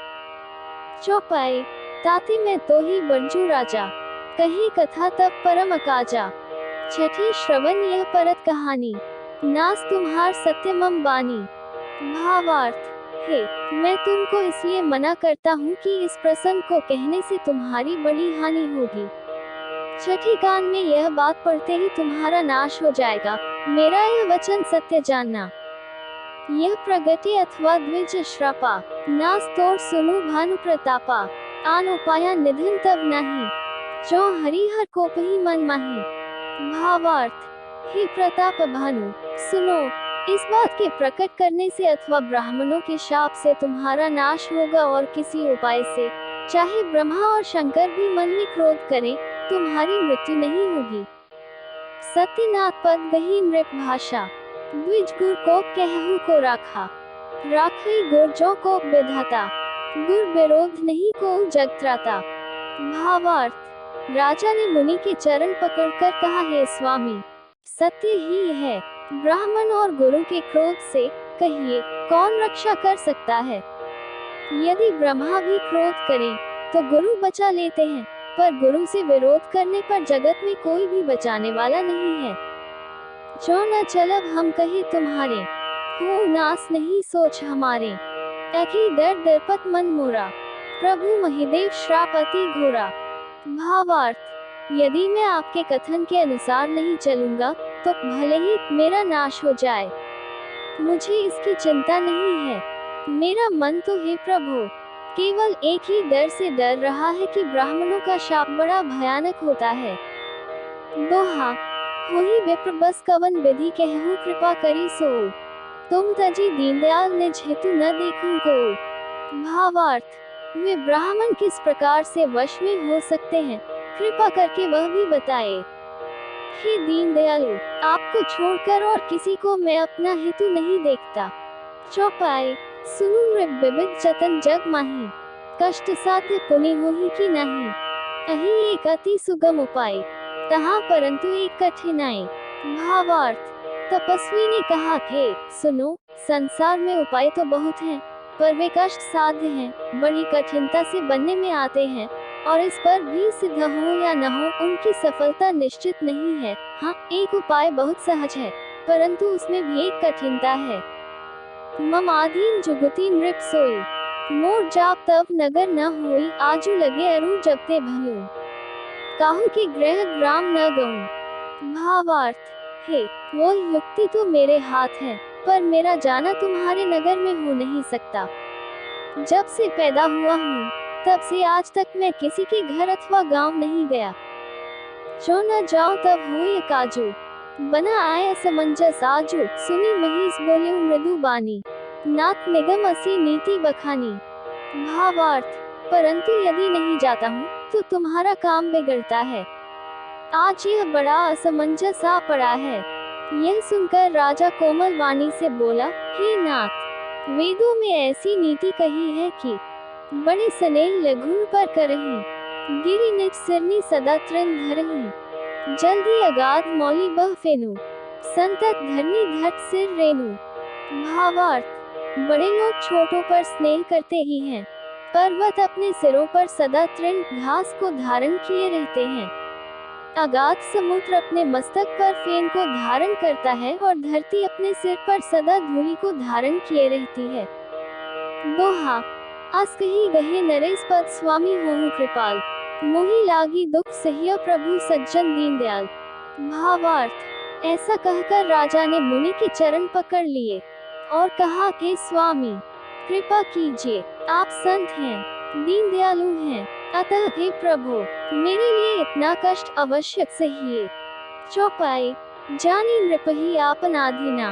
चौपाई, ताती मैं तो ही बरजू राजा, कही कथा तब परम अकाजा, छठी श्रवण यह परत कहानी, नास तुम्हार सत्य मम बानी। भावार्थ, हे, मैं तुमको इसलिए मना करता हूँ कि इस प्रसंग को कहने से तुम्हारी बड़ी हानि होगी। छठी कान में यह बात पढ़ते ही तुम्हारा नाश हो जाएगा, मेरा यह वचन सत्य जानना। यह प्रगति अथवा द्विज श्रापा, नास तोड़ सुनु भानु प्रतापा, आन उपाया निधन तब नहीं, जो हरिहर कोपहि मन माही। भावार्थ, हे प्रताप भानु, सुनो, इस बात के प्रकट करने से अथवा ब्राह्मणों के शाप से तुम्हारा नाश होगा और किसी उपाय से, चाहे ब्रह्मा और शंकर भी मन में क्रोध करें, तुम्हारी मृत्यु नहीं होगी। सत्यनाथ पद गही नृप भाषा, द्विज गुर को कहु को राखा, राखई गुर जो को विधाता, गुर विरोध नहीं को जग त्राता। भावार्थ, राजा ने मुनि के चरण पकड़कर कहा, हे स्वामी, सत्य ही है, ब्राह्मण और गुरु के क्रोध से कहिए कौन रक्षा कर सकता है। यदि ब्रह्मा भी क्रोध करें तो गुरु बचा लेते हैं, पर गुरु से विरोध करने पर जगत में कोई भी बचाने वाला नहीं है। जो न चलब हम कहे तुम्हारे, हो नास नहीं सोच हमारे, अखी डर दर्पत मन मोरा, प्रभु महिदेव श्राप अति घोरा। भावार्थ, यदि मैं आपके कथन के अनुसार नहीं चलूंगा तो भले ही मेरा नाश हो जाए, मुझे इसकी चिंता नहीं है। मेरा मन तो हे प्रभु, केवल एक ही डर से डर रहा है कि ब्राह्मणों का शाप बड़ा भयानक होता है। दोहा, होही विप्र बस कवन विधि कहूँ कृपा करी सो, तुम तजी दीनदयाल निज हेतु न देखूं को। भावार्थ, वे ब्राह्मण किस प्रकार से वश में हो सकते हैं, कृपा करके वह भी बताए। हे दीनदयालु, आपको छोड़कर और किसी को मैं अपना हेतु नहीं देखता। चौपाई, सुनु नृप विविध जतन जग माही, कष्ट साध्य पुनि होही की नहीं। अहि एक अति सुगम उपाय, तहाँ परंतु एक कठिनाई। भावार्थ, तपस्वी ने कहा, हे सुनो, संसार में उपाय तो बहुत हैं, पर वे कष्ट साध्य हैं, बड़ी कठिनता से बनने में आते हैं, और इस पर भी सिद्ध हो या न हो उनकी सफलता निश्चित नहीं है। हाँ, एक उपाय बहुत सहज है, परंतु उसमें भी एक कठिनता है। मम आधीन जुगुती नृप सोई, मोर जाप तब नगर न होई, आजू लगे अरु जपते भलू, काहू के ग्रह ग्राम न गऊं। भावार्थ, हे, वो युक्ति तो मेरे हाथ है, पर मेरा जाना तुम्हारे नगर में हो नहीं सकता। जब से पैदा हुआ हूँ, तब से आज तक मैं किसी के घर अथवा गांव नहीं गया। जो न जाओ तब होय काजू, बना आए असमंजस आजू, सुनी महिष बोले मृदु बानी, नाथ निगम असी नीति बखानी। भावार्थ, परंतु यदि नहीं जाता हूँ तो तुम्हारा काम बिगड़ता है। आज यह बड़ा असमंजस आ पड़ा है। यह सुनकर राजा कोमल वाणी से बोला, हे नाथ, वेदों में ऐसी नीति कही है कि बड़े स्नेह लघुन पर करही, गिरि निज सिरनी सदा तृण धरही, जल्दी अगाध मौली बह फेनु, संतत धरनी धट सिर रेनु। भावार्थ, बड़े लोग छोटों पर स्नेह करते ही हैं, पर्वत अपने सिरों पर सदा तृण घास को धारण किए रहते हैं। अगाध समुद्र अपने मस्तक पर फेन को धारण करता है, और धरती अपने सिर पर सदा धूलि को धारण किए रहती है। दोहा, अस कही गहे नरेश पद स्वामी होहु कृपाल, मोहि लागी दुख सहिय प्रभु सज्जन दीनदयाल। भावार्थ, ऐसा कहकर राजा ने मुनि के चरण पकड़ लिए और कहा कि स्वामी, कृपा कीजिए, आप संत हैं, दीनदयालु हैं, अतः हे प्रभु, मेरे लिए इतना कष्ट अवश्य सहिए। चौपाई, जानी नृपहि आपन आधीना,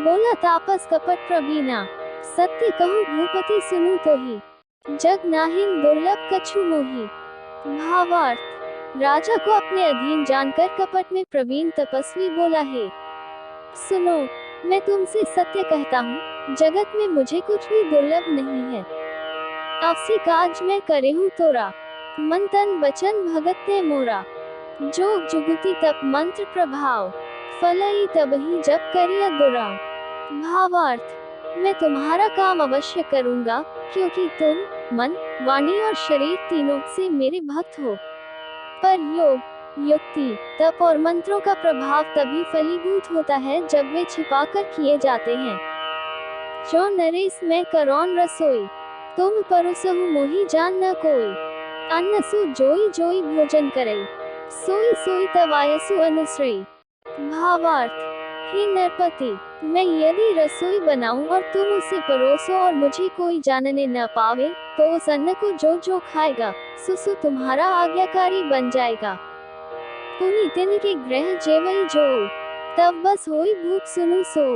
बोला तापस कपट प्रवीणा, सत्य कहूँ भूपति सुनु तोहि, जग नाहिन दुर्लभ कछु मोहि। भावार्थ, राजा को अपने अधीन जानकर कपट में प्रवीण तपस्वी बोला, है सुनो, मैं तुमसे सत्य कहता हूँ, जगत में मुझे कुछ भी दुर्लभ नहीं है। अवसी काज मैं करे हूँ तोरा, मन तन वचन भगत ने मोरा, जोग जुगुति तप मंत्र प्रभाव, फलई तबहि जप करिया दुराव। भावार्थ, मैं तुम्हारा काम अवश्य करूँगा, क्योंकि तुम मन, वाणी और शरीर तीनों से मेरे भक्त हो। पर योग, युक्ति, तप और मंत्रों का प्रभाव तभी फलीभूत होता है जब वे छिपाकर किए जाते हैं। जो नरेश मैं करौन रसोई, तुम परोसहु मोहि जान न कोई, अन्न सु जोई जोई भोजन करई, सोई सोई तवायसु अनुश्रई। भावार्थ, हे नरपति, मैं यदि रसोई बनाऊं और तुम उसे परोसो और मुझे कोई जानने न पावे, तो उस अन्न को जो जो खाएगा, सो तुम्हारा आज्ञाकारी बन जाएगा। पुनि तिन के ग्रह जेवई जो, तब बस होई भूख सुनु सो,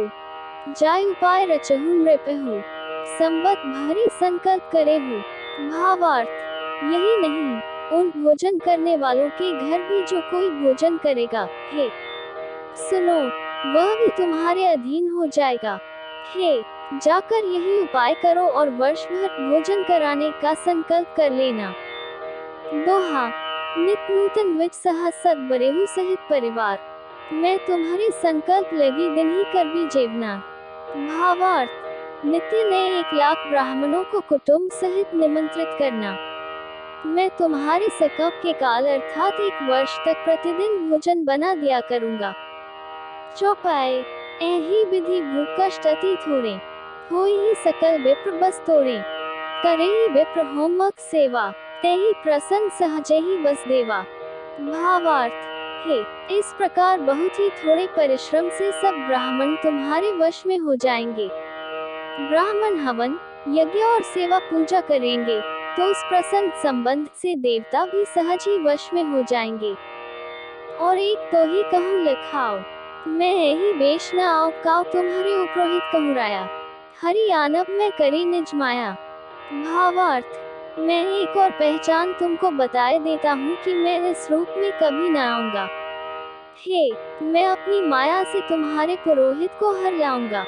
जाय उपाय रचहु नृपहु, संबत भरी संकल्प करेहु। भावार्थ, यही नहीं, उन भोजन करने वालों के घर भी जो कोई भोजन करेगा, हे सुनो, वह भी तुम्हारे अधीन हो जाएगा। हे, जाकर यही उपाय करो और वर्ष भर भोजन कराने का संकल्प कर लेना। दोहा, नित नूतन द्विज सहज सद बरेहु सहित परिवार, मैं तुम्हारे संकल्प लगी दिन ही कर भी जेवना। भावार्थ, नित्य नए 1 लाख ब्राह्मणों को कुटुंब सहित निमंत्रित करना। मैं तुम्हारे सकप के काल अर्थात 1 वर्ष तक प्रतिदिन भोजन बना दिया करूँगा। चौपाई, ऐही विधि भूख कष्ट अति थोड़े, होई ही सकल विप्र बस तोड़े, करे ही विप्र होमक सेवा, तेहि प्रसन्न सहजे ही बस देवा। भावार्थ, हे, इस प्रकार बहुत ही थोड़े परिश्रम से सब ब्राह्मण तुम्हारे वश में हो जाएंगे। ब्राह्मण हवन, यज्ञ और सेवा पूजा करेंगे तो उस प्रसन्न संबंध से देवता भी सहज ही वश में हो जाएंगे। और एक तो ही कहूँ लखाओ, मैं यही बेश न आओ काओ तुम्हारे उपरोहित कहूराया, हरि आनब में करी निज माया। भावार्थ, मैं एक और पहचान तुमको बताए देता हूँ कि मैं इस रूप में कभी न आऊंगा। हे, मैं अपनी माया से तुम्हारे पुरोहित को हर लाऊंगा।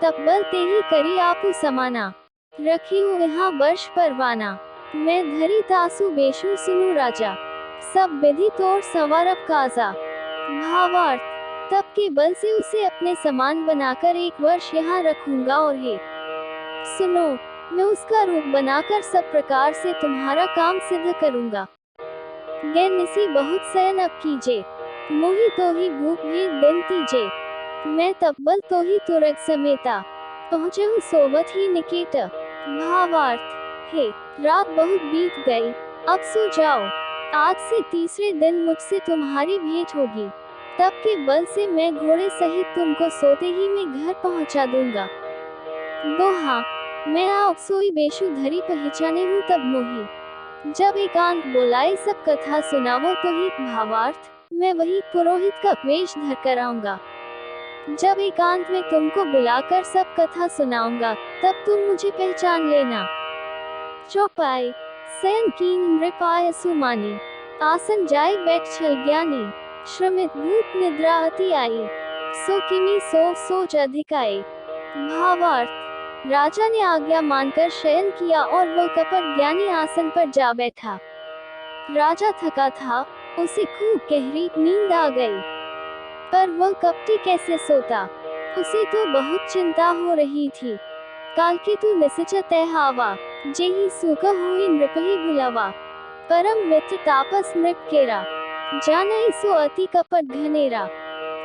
तब बल ते ही करी आपू समाना, रखी हूँ यहाँ वर्ष परवाना। मैं धरी तासु बेशु सुनु राजा, सब विधि तोड़ संवारब काजा। भावार्थ, तब के बल से उसे अपने समान बनाकर 1 वर्ष यहाँ रखूंगा और हे सुनो, मैं उसका रूप बनाकर सब प्रकार से तुम्हारा काम सिद्ध करूंगा। गै निसी बहुत शयन अब कीजे, मोहि तो ही भूख भेद दिन तीजे। मैं तब्बल तो ही तुरग समेता, पहुँचे हूँ सोवत ही निकेट। भावार्थ, हे, रात बहुत बीत गई, अब सो जाओ। आज से तीसरे दिन मुझसे तुम्हारी भेंट होगी। तब के बल से मैं घोड़े सहित तुमको सोते ही में घर पहुंचा दूंगा। दोहा, मैं आप सोई बेशु धरी पहचाने हूँ तब मोही, जब एकांत बोलाई सब कथा सुनावो तो ही। भावार्थ, मैं वही पुरोहित का वेश धर कर आऊंगा। जब एकांत में तुमको बुलाकर सब कथा सुनाऊंगा तब तुम मुझे पहचान लेना। चौपाई, शयन कीन नृपाय सुमानी, आसन जाय बैठ छल ज्ञानी। श्रमित भूत निद्रा अति आई, सो किमी सो सोच अधिकाई। भावार्थ, राजा ने आज्ञा मानकर शयन किया और वह कपट ज्ञानी आसन पर जा बैठा। राजा थका था, उसे खूब गहरी नींद आ गई, पर वह कपटी कैसे सोता, उसे तो बहुत चिंता हो रही थी। कालकेतु निसिचर तय हावा, जेहि सुख हुई नृपहि भुलावा। परम मित्र तापस नृप केरा, जानहि सो अति कपट घनेरा।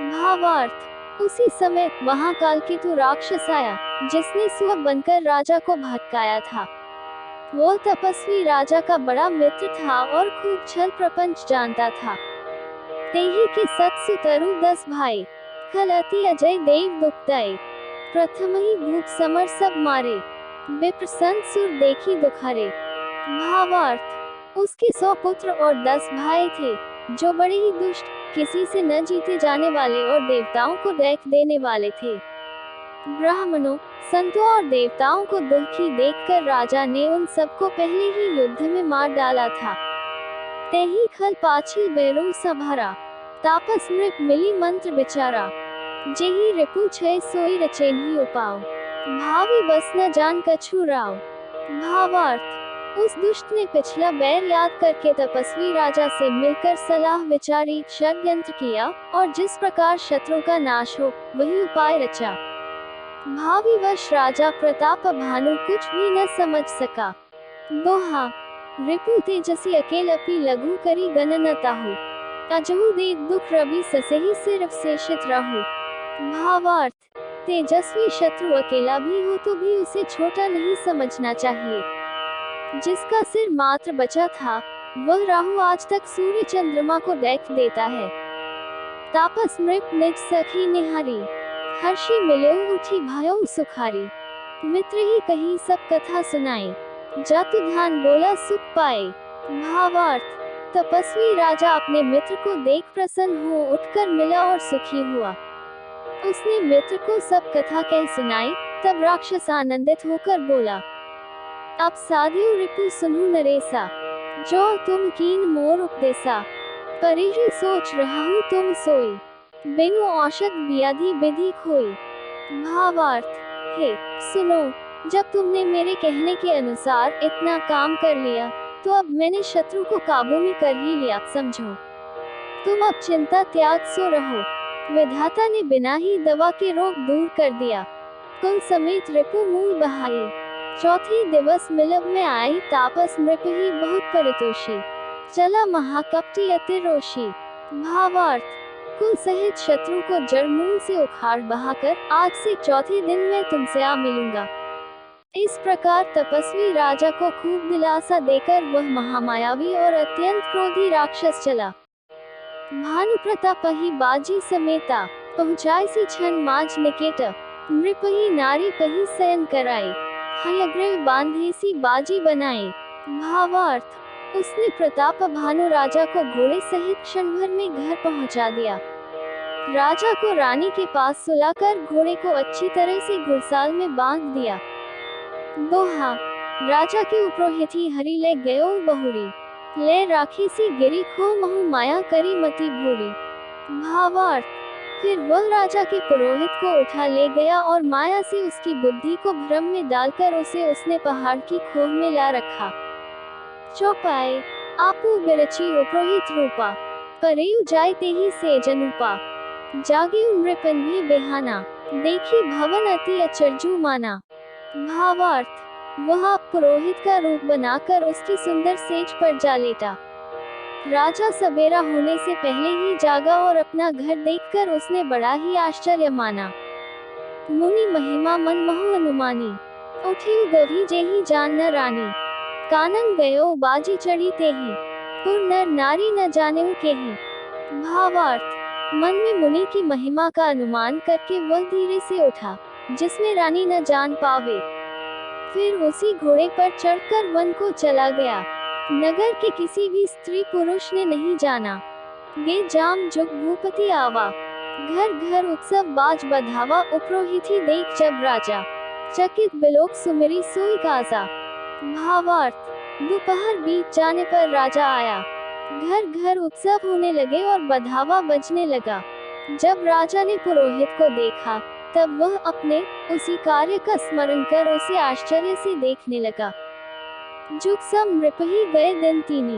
भावार्थ, उसी समय वहां कालकेतु राक्षस आया जिसने सुअर बनकर राजा को भटकाया था। वह तपस्वी राजा का बड़ा मित्र था और खूब छल प्रपंच जानता था। तेही के सत्सु तरु 10 भाई, खल अति अजय देव दुखदाई। प्रथम ही भूप समर सब मारे, विप्र संत सुर देखी दुखारे। भावार्थ, उसके 100 पुत्र और 10 भाई थे जो बड़े ही दुष्ट, किसी से न जीते जाने वाले और देवताओं को दैख देने वाले थे। ब्राह्मणों, संतों और देवताओं को दुखी देखकर राजा ने उन सबको पहले ही युद्ध में मार डाला था। तेही खल पाछिल बैरू सभरा, तापस नृप मिली मंत्र बिचारा। जेहि रिपु छय सोई रचेन्हि उपाव, भावी बस न जान कछु राव। भावार्थ, उस दुष्ट ने पिछला बैर याद करके तपस्वी राजा से मिलकर सलाह विचारी, षड्यंत्र किया और जिस प्रकार शत्रु का नाश हो वही उपाय रचा। भावी वश राजा प्रताप भानु कुछ भी न समझ सका। दोहा, रिपु तेजसी अकेलपि लघु करी गणन ताहु, अजहु दे दुख रवि ससेहि सिर शेषित रहु। भावार्थ, तेजस्वी शत्रु अकेला भी हो तो भी उसे छोटा नहीं समझना चाहिए। जिसका सिर मात्र बचा था वह राहु आज तक सूर्य चंद्रमा को देख देता है। तापस नृप निज सखी निहारी, हर्षी मिलो उठी भयो सुखारी। मित्र ही कही सब कथा सुनाई, जातु ध्यान बोला सुख पाए। भावार्थ, तपस्वी राजा अपने मित्र को देख प्रसन्न हो उठकर मिला और सुखी हुआ। उसने मित्र को सब कथा कह सुनाई, तब राक्षस आनंदित होकर बोला, अब साधियो रिपु सुनु नरेसा, जो तुम कीन मोर उपदेसा। परिहि सोच रहा हूँ तुम सोई, बिनु औषध व्याधि विधि खोई। भावार्थ, हे सुनो, जब तुमने मेरे कहने के अनुसार इतना काम कर लिया तो अब मैंने शत्रु को काबू में कर ही लिया, समझो। तुम अब चिंता त्याग सो रहो। विधाता ने बिना ही दवा के रोग दूर कर दिया। कुल समेत रिपु मूल बहाई, चौथे दिवस मिलब में आई। तापस नृप ही बहुत परितोषी, चला महाकपटी अति रोषी। भावार्थ, कुल सहित शत्रु को जड़ मूल से उखाड़ बहाकर आज से चौथे दिन मैं तुमसे आ मिलूंगा। इस प्रकार तपस्वी राजा को खूब दिलासा देकर वह महामायावी और अत्यंत क्रोधी राक्षस चला। भानु प्रताप ही बाजी समेता, पहुँचाई सी छन माज निकेट। नृप ही नारी पही शयन कराई, हयग्रीव बांधे सी बाजी बनाए। भावार्थ, उसने प्रताप भानु राजा को घोड़े सहित क्षण भर में घर पहुंचा दिया। राजा को रानी के पास सुलाकर घोड़े को अच्छी तरह से घुड़साल में बांध दिया। दोहा, राजा के उपरोहित हरि ले गयो बहुरी, ले राखी सी गिरी खो महु माया करी मति भूरी। भावार्थ, फिर वह राजा के पुरोहित को उठा ले गया और माया से उसकी बुद्धि को भ्रम में डालकर उसे उसने पहाड़ की खोह में ला रखा। चौपाई, आपू बिरची उपरोहित रूपा, परयु जाय तेहि से जनूपा, जागे नृपन में बेहाना, देखी भवन अति अचरजू माना। भावार्थ, वह आप पुरोहित का रूप बनाकर उसकी सुंदर सेज पर जा लेटा। राजा सवेरा होने से पहले ही जागा और अपना घर देखकर उसने बड़ा ही आश्चर्य माना। मुनि महिमा मन महु अनुमानी, उठी गभी जेहि जान न रानी, कानन गयो बाजी चढ़ी तेहि, पुर नर नारी न जाने केहि। भावार्थ, मन में मुनि की महिमा का अनुमान करके वह धीरे से उठा, जिसमें रानी न जान पावे। फिर उसी घोड़े पर चढ़कर वन को चला गया। नगर के किसी भी स्त्री पुरुष ने नहीं जाना। गे जाम जुग भूपति आवा, घर घर उत्सव बाज बधावा, उपरोहित ही देख जब राजा, चकित बिलोक सुमिरी सोई काजा। भावार्थ, दोपहर बीत जाने पर राजा आया। घर घर उत्सव होने लगे और बधावा बजने लगा। जब राजा ने पुरोहित को देखा, तब वह अपने उसी कार्य का स्मरण कर उसे आश्चर्य से देखने लगा। जुग सम नृपहि गए दिन तीनी,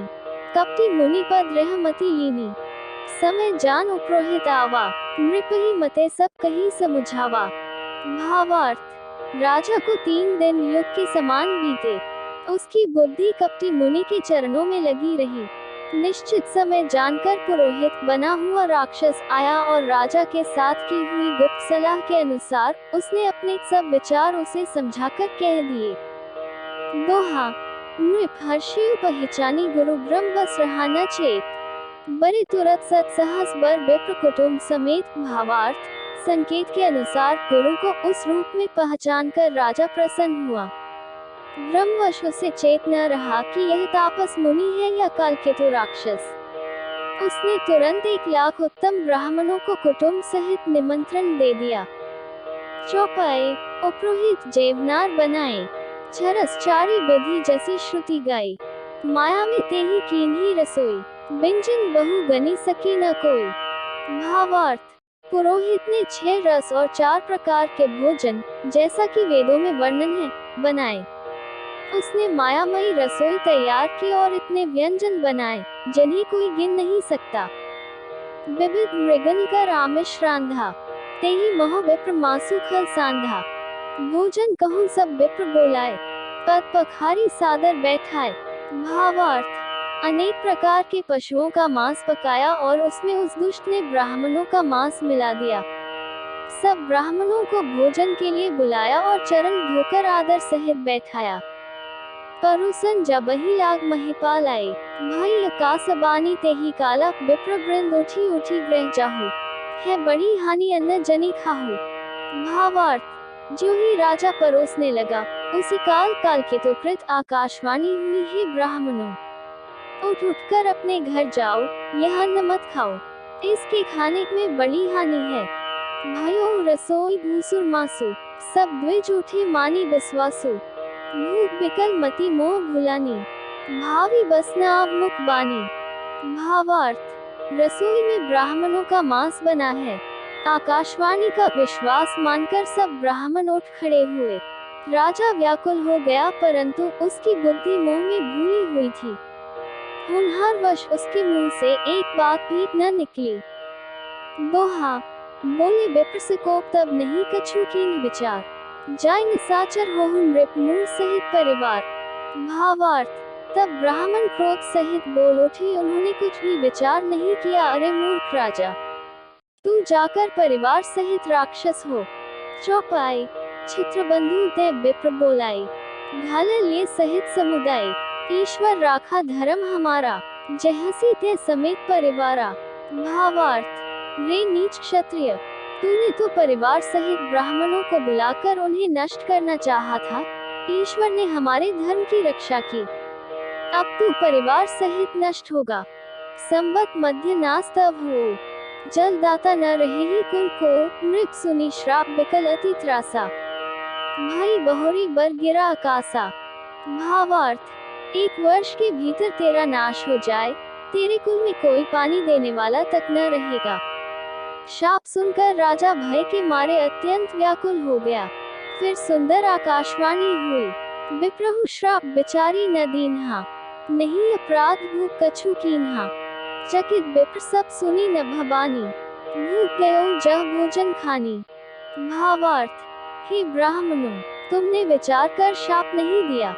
कपटी मुनि पद रहमति लीनी, समय जान उपरोहित आवा, नृपहि मते सब कही समुझावा। भावार्थ, राजा को 3 दिन युग के समान बीते। उसकी बुद्धि कपटी मुनि के चरणों में लगी रही। निश्चित समय जानकर पुरोहित बना हुआ राक्षस आया और राजा के साथ की हुई गुप्त सलाह के अनुसार उसने अपने सब विचार उसे समझाकर कह दिए। दोहा, नृप हर्षयु पहचानी गुरु ब्रह्म बस रहा न चेत, बरे तुरत सत सहस बर विप्र कुटुंब समेत। भावार्थ, संकेत के अनुसार गुरु को उस रूप में पहचान कर राजा प्रसन्न हुआ। ब्रह्मवश उसे चेत न रहा कि यह तापस मुनि है या कालकेतु राक्षस। उसने तुरंत 1 लाख उत्तम ब्राह्मणों को कुटुंब सहित निमंत्रण दे दिया। चौपाई, उपरोहित जेवनार बनाए, छरस चारी विधि जैसी श्रुति गाई, माया में तेहि कीन्ही रसोई, बिंजन बहु गनी सकी न कोई। भावार्थ, पुरोहित ने 6 रस और 4 प्रकार के भोजन, जैसा कि वेदों में वर्णन है, बनाए। उसने मायामयी रसोई तैयार की और इतने व्यंजन बनाए जिन्हें कोई गिन नहीं सकता। विविध मृगन कर आमिष रांधा, तेहि महो विप्र मासु खल सांधा, भोजन कहूँ सब विप्र बोलाए, पद पखारी सादर बैठाए। भावार्थ, अनेक प्रकार के पशुओं का मांस पकाया और उसमें उस दुष्ट ने ब्राह्मणों का मांस मिला दिया। सब ब्राह्मणों को भोजन के लिए बुलाया और चरण धोकर आदर सहित बैठाया। परुसन जबहि लाग महिपाल आए, भाई आकाशबानी तेहि काला, विप्र वृंद उठी उठी ग्रह जाहु, है बड़ी हानि अन्न जनि खाहु। भावार्थ, जो ही राजा परोसने लगा, उसी काल कालकेतुकृत आकाशवाणी हुई, हे ब्राह्मणों, उठ उठकर अपने घर जाओ, यह अन्न मत खाओ, इसके खाने में बड़ी हानि है। भयो रसोई भूसुर मासु, सब द्विज उठे मानी विश्वासु, भूख बिकल मति मोह भुलानी, भावी बस न आव मुख बानी। भावार्थ, रसोई में ब्राह्मणों का मांस बना है। आकाशवाणी का विश्वास मानकर सब ब्राह्मण उठ खड़े हुए। राजा व्याकुल हो गया, परंतु उसकी बुद्धि मोह में भूली हुई थी। होनहारवश उसके मुंह से एक बात भी न निकली। दोहा, बोले विप्र से कोप तब नहीं कछु कीन विचार, जाय निशाचर होहु नृप मूल सहित परिवार। भावार्थ, तब ब्राह्मण क्रोध सहित बोल उठे, उन्होंने कुछ भी विचार नहीं किया। अरे मूर्ख राजा, तू जाकर परिवार सहित राक्षस हो। चौपाई, चित्रबंधु ते विप्र बोलाई, घाल लिए सहित समुदाय, ईश्वर राखा धर्म हमारा, जहसी ते समेत परिवारा। भावार्थ, रे नीच क्षत्रिय, तूने तो परिवार सहित ब्राह्मणों को बुलाकर उन्हें नष्ट करना चाहा था। ईश्वर ने हमारे धर्म की रक्षा की। अब तू परिवार सहित नष्ट होगा। संबत मध्य नास तब हो, जल दाता न रहे ही कुल को, मृत सुनी श्राप बिकल अति त्रासा, भाई बहोरी बर गिरा आकाशा। भावार्थ, एक वर्ष के भीतर तेरा नाश हो जाए, तेरे कुल में कोई पानी देने वाला तक न रहेगा। शाप सुनकर राजा भय के मारे अत्यंत व्याकुल हो गया। फिर सुंदर आकाशवाणी हुई, विप्रहु श्राप बिचारी न दीन्हा, नहीं अपराध भूख कछु कीन्हा। चकित विप्र सब सुनी न भवानी, भूख गयो जह भोजन खानी। भावार्थ, हे ब्राह्मणों, तुमने विचार कर शाप नहीं दिया,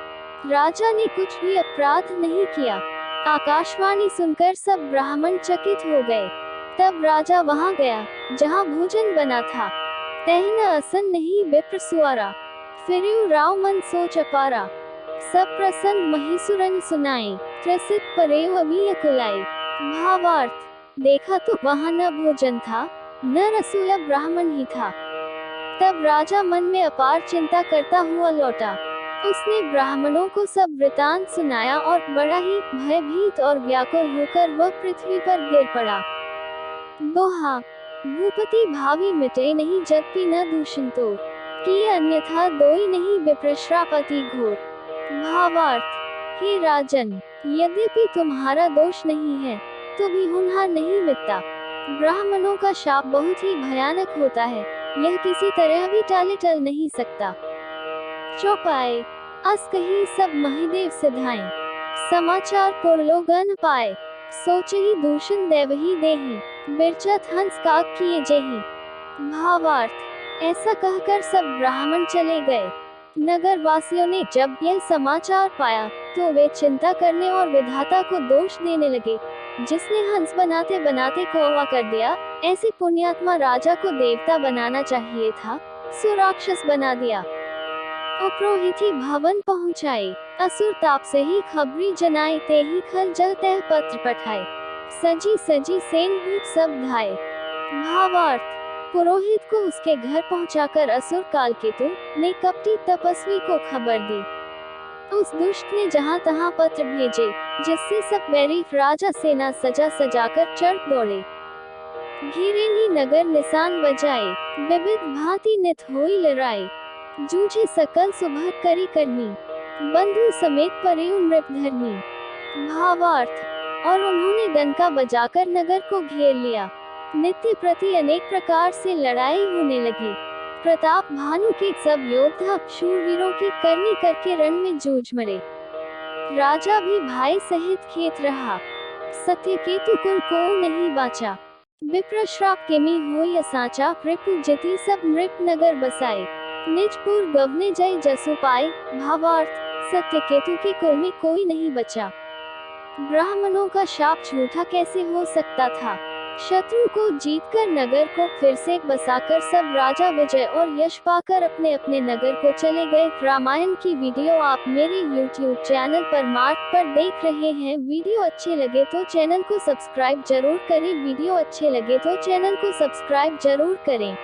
राजा ने कुछ भी अपराध नहीं किया। आकाशवाणी सुनकर सब ब्राह्मण चकित हो गए। तब राजा वहां गया जहां भोजन बना था। तहन असन नहीं विप्र सुआरा, फिर्यु राव मन सोच अपारा। सब प्रसंग महीसुरन सुनाए, त्रसित परेव अभी कुलाए। भावार्थ, देखा तो वहां न भोजन था, न रसोया ब्राह्मण ही था। तब राजा मन में अपार चिंता करता हुआ लौटा। उसने ब्राह्मणों को सब वृतांत सुनाया और बड़ा ही भयभीत और व्याकुल होकर वह पृथ्वी पर गिर पड़ा। दोहा, भूपति भावी मिटे नहीं जदपि न दूषण तो, कि अन्यथा दोई नहीं विप्रश्राप अति घोर। भावार्थ, हे राजन, यद्यपि तुम्हारा दोष नहीं है, तो भी होनहार नहीं मिटता। ब्राह्मणों का शाप बहुत ही भयानक होता है, यह किसी तरह भी टाले टल नहीं सकता। चौपाए, अस कही सब महिदेव सिधाएं, समाचार पुरलोगन पाए, सोच ही दूषण देवही देही, बिरचत हंस काक किए जेही। भावार्थ, ऐसा कहकर सब ब्राह्मण चले गए। नगर वासियों ने जब यह समाचार पाया, तो वे चिंता करने और विधाता को दोष देने लगे, जिसने हंस बनाते बनाते कौवा कर दिया, ऐसे पुण्यात्मा राजा को देवता बनाना चाहिए था, सो राक्षस बना दिया। उपरोहिती भवन पहुँचाए, असुर ताप से ही खबरी जनाए, ते ही खल जल तह पत्र पठाए, सजी सजी सेन भूत सब धाये। भावार्थ, पुरोहित को उसके घर पहुंचाकर असुर कालकेतु ने कपटी तपस्वी को खबर दी। उस दुष्ट ने जहां तहां पत्र भेजे, जिससे सब बैरी राजा सेना सजा सजाकर चढ़ दौड़े। घेरे ही नगर निशान बजाए, विविध भांति नित होई लड़ाई, जूझे सकल सुभग करी करनी, बंधु समेत परे नृप धरनी। भावार्थ, और उन्होंने डंका बजाकर नगर को घेर लिया। नित्य प्रति अनेक प्रकार से लड़ाई होने लगी। प्रताप भानु के सब योद्धा शूरवीरों की करनी करके रण में जूझ मरे। राजा भी भाई सहित खेत रहा, सत्यकेतु कुल को नहीं बाचा। विप्र श्राप केमी होय साचा, रिपु जति सब नृप नगर बसाए, निजपुर गवने जय जसु पाए। भावार्थ, सत्यकेतु के कुल में कोई नहीं बचा। ब्राह्मणों का शाप झूठा कैसे हो सकता था। शत्रु को जीतकर नगर को फिर से बसाकर सब राजा विजय और यश पाकर अपने अपने नगर को चले गए। रामायण की वीडियो आप मेरे YouTube चैनल परमार्थ पर देख रहे हैं। वीडियो अच्छे लगे तो चैनल को सब्सक्राइब जरूर करें।